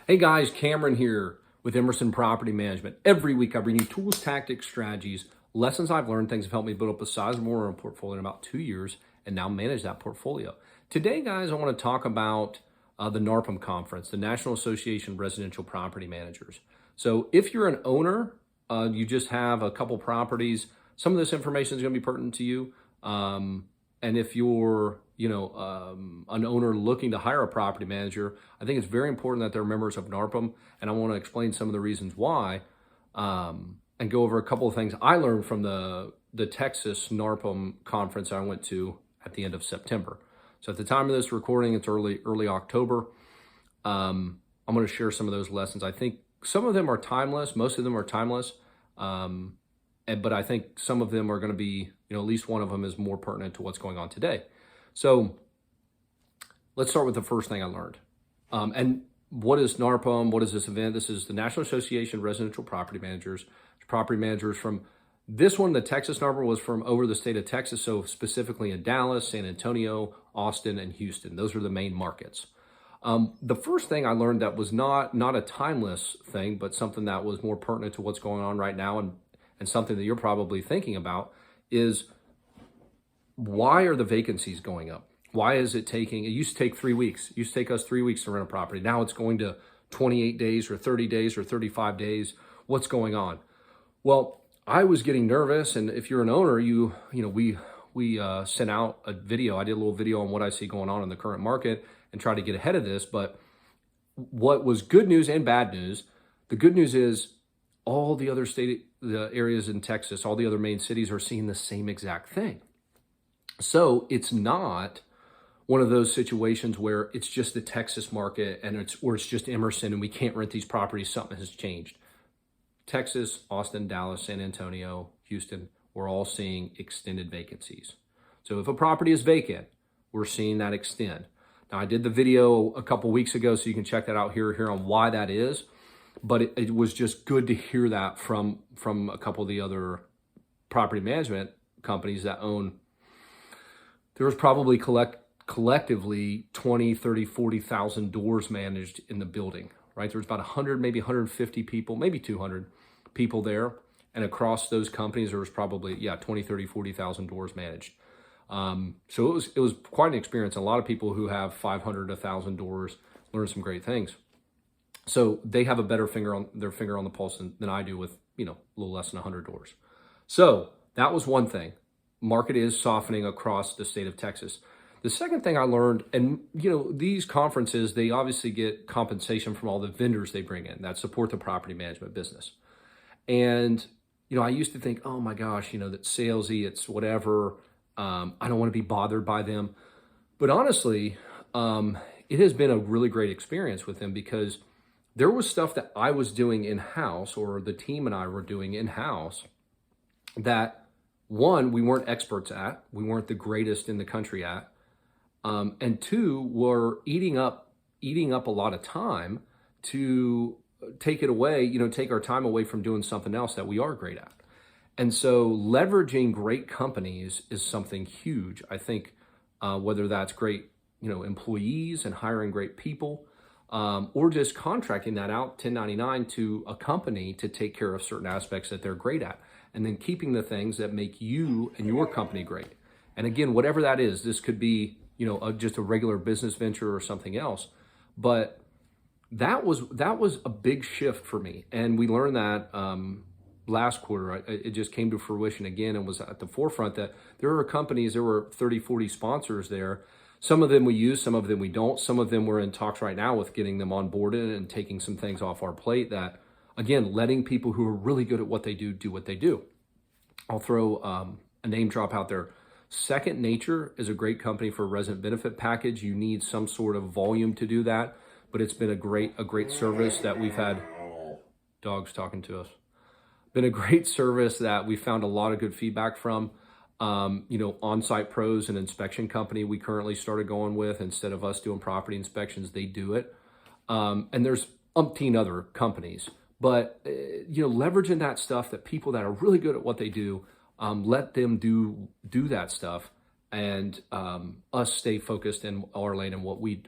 Hey guys, Cameron here with Emerson Property Management. Every week I bring you tools, tactics, strategies, lessons I've learned, things have helped me build up a sizable portfolio in about 2 years and now manage that portfolio. Today, guys, I want to talk about the NARPM conference, the National Association of Residential Property Managers. So if you're an owner, you just have a couple properties, some of this information is going to be pertinent to you. And if you're, an owner looking to hire a property manager, I think it's very important that they're members of NARPM, and I want to explain some of the reasons why, and go over a couple of things I learned from the Texas NARPM conference I went to at the end of September. So at the time of this recording, it's early October. I'm going to share some of those lessons. I think some of them are timeless. Most of them are timeless. But I think some of them are going to be, at least one of them is more pertinent to what's going on today. So let's start with the first thing I learned. And what is NARPM? What is this event? This is the National Association of Residential Property Managers. Property managers from this one, the Texas NARPM was from over the state of Texas. So specifically in Dallas, San Antonio, Austin, and Houston. Those are the main markets. The first thing I learned that was not a timeless thing, but something that was more pertinent to what's going on right now and something that you're probably thinking about is, why are the vacancies going up? Why is it taking, it used to take 3 weeks. It used to take us 3 weeks to rent a property. Now it's going to 28 days or 30 days or 35 days. What's going on? Well, I was getting nervous. And if you're an owner, we sent out a video. I did a little video on what I see going on in the current market and try to get ahead of this. But what was good news and bad news, the good news is all the other the areas in Texas, all the other main cities are seeing the same exact thing. So it's not one of those situations where it's just the Texas market and it's just Emerson and we can't rent these properties. Something has changed. Texas, Austin, Dallas, San Antonio, Houston, we're all seeing extended vacancies. So if a property is vacant, we're seeing that extend. Now I did the video a couple weeks ago, so you can check that out here on why that is. But it was just good to hear that from a couple of the other property management companies that own. There was probably collectively 20, 30, 40,000 doors managed in the building, right? There was about 100, maybe 150 people, maybe 200 people there. And across those companies, there was probably, 20, 30, 40,000 doors managed. So it was quite an experience. A lot of people who have 500, 1,000 doors learned some great things. So they have a better finger on the pulse than I do with, a little less than 100 doors. So that was one thing. Market is softening across the state of Texas. The second thing I learned, and these conferences, they obviously get compensation from all the vendors they bring in that support the property management business. And, I used to think, oh my gosh, that salesy, it's whatever. I don't want to be bothered by them. But honestly, it has been a really great experience with them because there was stuff that I was doing in-house, or the team and I were doing in-house, that one, we weren't experts at, we weren't the greatest in the country at, and two, were eating up a lot of time to take it away, take our time away from doing something else that we are great at. And so leveraging great companies is something huge. I think whether that's great, employees and hiring great people, or just contracting that out 1099 to a company to take care of certain aspects that they're great at, and then keeping the things that make you and your company great. And again, whatever that is, this could be, just a regular business venture or something else. But that was a big shift for me. And we learned that last quarter. It just came to fruition again and was at the forefront that there were companies, there were 30, 40 sponsors there. Some of them we use, some of them we don't. Some of them we're in talks right now with getting them onboarded and taking some things off our plate that, again, letting people who are really good at what they do what they do. I'll throw a name drop out there. Second Nature is a great company for a resident benefit package. You need some sort of volume to do that, but it's been a great service that we've had. Dogs talking to us. Been a great service that we found a lot of good feedback from. On-site pros, an inspection company we currently started going with. Instead of us doing property inspections, they do it. And there's umpteen other companies. But, leveraging that stuff, that people that are really good at what they do, let them do that stuff, and us stay focused in our lane and what we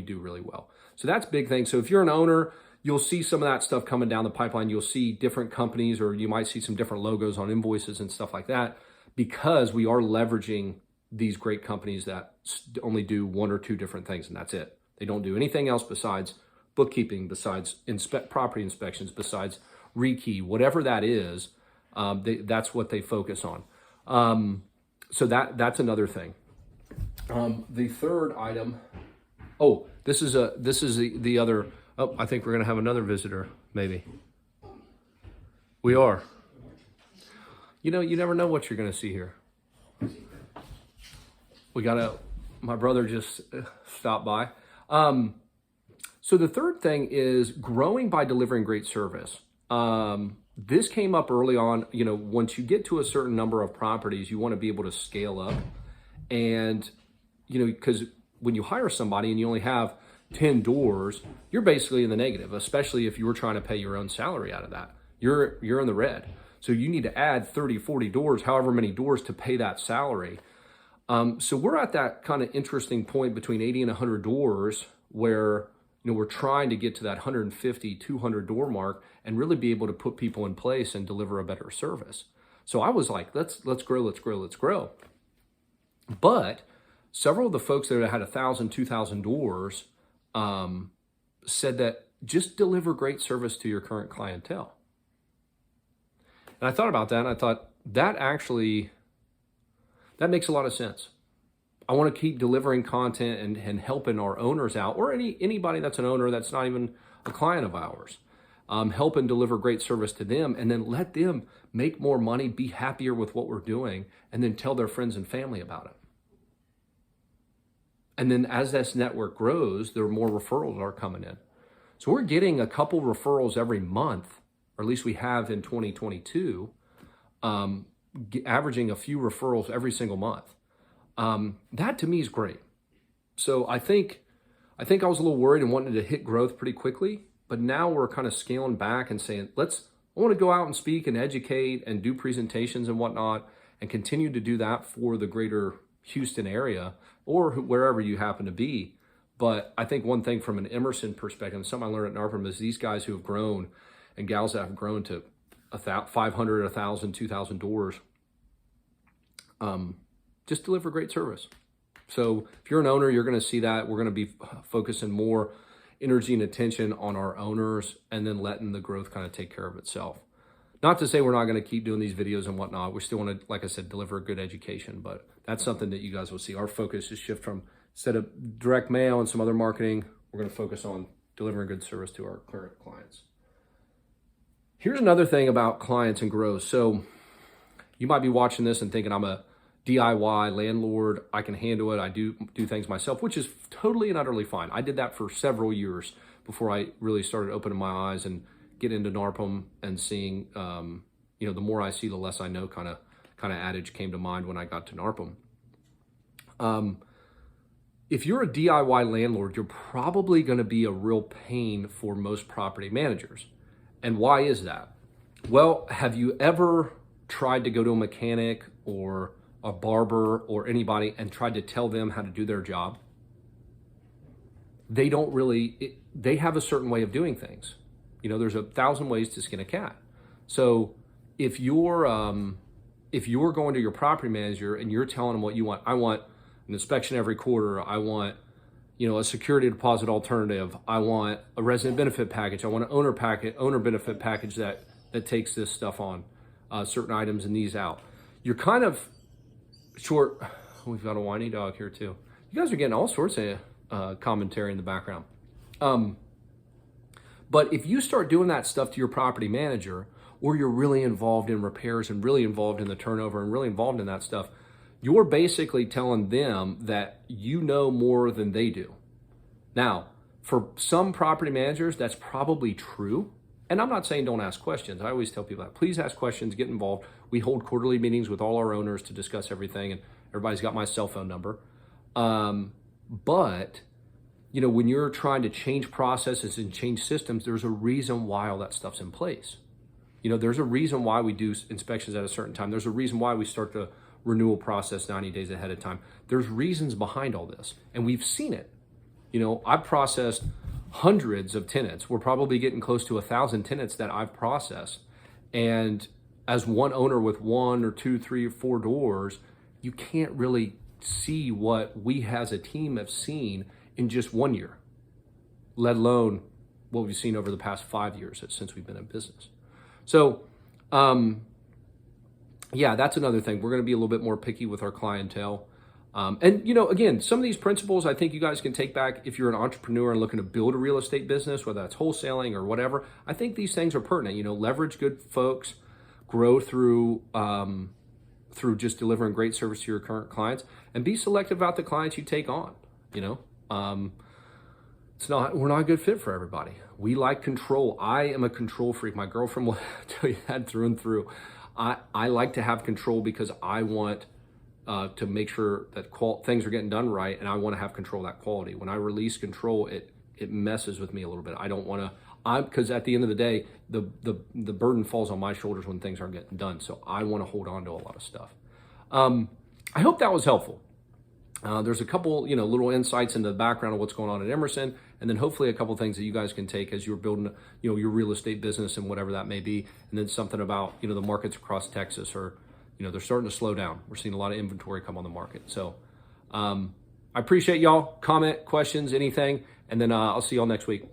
do really well. So that's a big thing. So if you're an owner, you'll see some of that stuff coming down the pipeline. You'll see different companies, or you might see some different logos on invoices and stuff like that, because we are leveraging these great companies that only do one or two different things, and that's it. They don't do anything else besides bookkeeping, besides property inspections, besides rekey, whatever that is. That's what they focus on. So that's another thing. The third item. Oh, this is the other. Oh, I think we're gonna have another visitor. Maybe we are. You know, you never know what you're gonna see here. My brother just stopped by. So the third thing is growing by delivering great service. This came up early on. You know, once you get to a certain number of properties, you want to be able to scale up. And, you know, because when you hire somebody and you only have 10 doors, you're basically in the negative, especially if you were trying to pay your own salary out of that. You're in the red. So you need to add 30, 40 doors, however many doors, to pay that salary. So we're at that kind of interesting point between 80 and 100 doors where, you know, we're trying to get to that 150, 200 door mark and really be able to put people in place and deliver a better service. So I was like, let's grow. But several of the folks that had 1,000, 2,000 doors said that just deliver great service to your current clientele. And I thought about that, and I thought that makes a lot of sense. I want to keep delivering content and helping our owners out, or anybody that's an owner that's not even a client of ours. Help and deliver great service to them, and then let them make more money, be happier with what we're doing, and then tell their friends and family about it. And then as this network grows, there are more referrals that are coming in. So we're getting a couple referrals every month, or at least we have in 2022, averaging a few referrals every single month. That to me is great. So I think I was a little worried and wanted to hit growth pretty quickly, but now we're kind of scaling back and saying, I want to go out and speak and educate and do presentations and whatnot, and continue to do that for the greater Houston area or wherever you happen to be. But I think one thing from an Emerson perspective, something I learned at NARPM, is these guys who have grown and gals that have grown to 500, 1,000, 2,000 doors, just deliver great service. So if you're an owner, you're going to see that. We're going to be focusing more energy and attention on our owners, and then letting the growth kind of take care of itself. Not to say we're not going to keep doing these videos and whatnot. We still want to, like I said, deliver a good education, but that's something that you guys will see. Our focus is shift from, instead of direct mail and some other marketing, we're going to focus on delivering good service to our current clients. Here's another thing about clients and growth. So you might be watching this and thinking, I'm a DIY landlord, I can handle it, I do things myself, which is totally and utterly fine. I did that for several years before I really started opening my eyes and get into NARPM and seeing, you know, the more I see, the less I know kind of adage came to mind when I got to NARPM. If you're a DIY landlord, you're probably going to be a real pain for most property managers. And why is that? Well, have you ever tried to go to a mechanic or a barber or anybody and tried to tell them how to do their job? They don't really, they have a certain way of doing things. You know, there's 1,000 ways to skin a cat. So if you're going to your property manager and you're telling them what you want, I want an inspection every quarter, I want, you know, a security deposit alternative, I want a resident benefit package, I want an owner benefit package that takes this stuff on, certain items and these out. You're kind of short. We've got a whiny dog here too. You guys are getting all sorts of commentary in the background. But if you start doing that stuff to your property manager, or you're really involved in repairs and really involved in the turnover and really involved in that stuff, you're basically telling them that you know more than they do. Now, for some property managers, that's probably true. And I'm not saying don't ask questions. I always tell people that. Please ask questions, get involved. We hold quarterly meetings with all our owners to discuss everything, and everybody's got my cell phone number. But, you know, when you're trying to change processes and change systems, there's a reason why all that stuff's in place. You know, there's a reason why we do inspections at a certain time. There's a reason why we start the renewal process 90 days ahead of time. There's reasons behind all this, and we've seen it. You know, I've processed hundreds of tenants. We're probably getting close to 1,000 tenants that I've processed. And as one owner with 1 or 2, 3 or 4 doors, you can't really see what we as a team have seen in just 1 year, let alone what we've seen over the past 5 years since we've been in business. So, yeah, that's another thing. We're going to be a little bit more picky with our clientele. And, you know, again, some of these principles I think you guys can take back if you're an entrepreneur and looking to build a real estate business, whether that's wholesaling or whatever. I think these things are pertinent. You know, leverage good folks, grow through just delivering great service to your current clients, and be selective about the clients you take on. You know, we're not a good fit for everybody. We like control. I am a control freak. My girlfriend will tell you that through and through. I like to have control because I want to make sure that things are getting done right, and I want to have control of that quality. When I release control, it messes with me a little bit. I don't want to, because at the end of the day, the burden falls on my shoulders when things aren't getting done. So I want to hold on to a lot of stuff. I hope that was helpful. There's a couple, you know, little insights into the background of what's going on at Emerson, and then hopefully a couple things that you guys can take as you're building, you know, your real estate business and whatever that may be, and then something about, you know, the markets across Texas are, you know, they're starting to slow down. We're seeing a lot of inventory come on the market. So I appreciate y'all. Comment, questions, anything, and then I'll see y'all next week.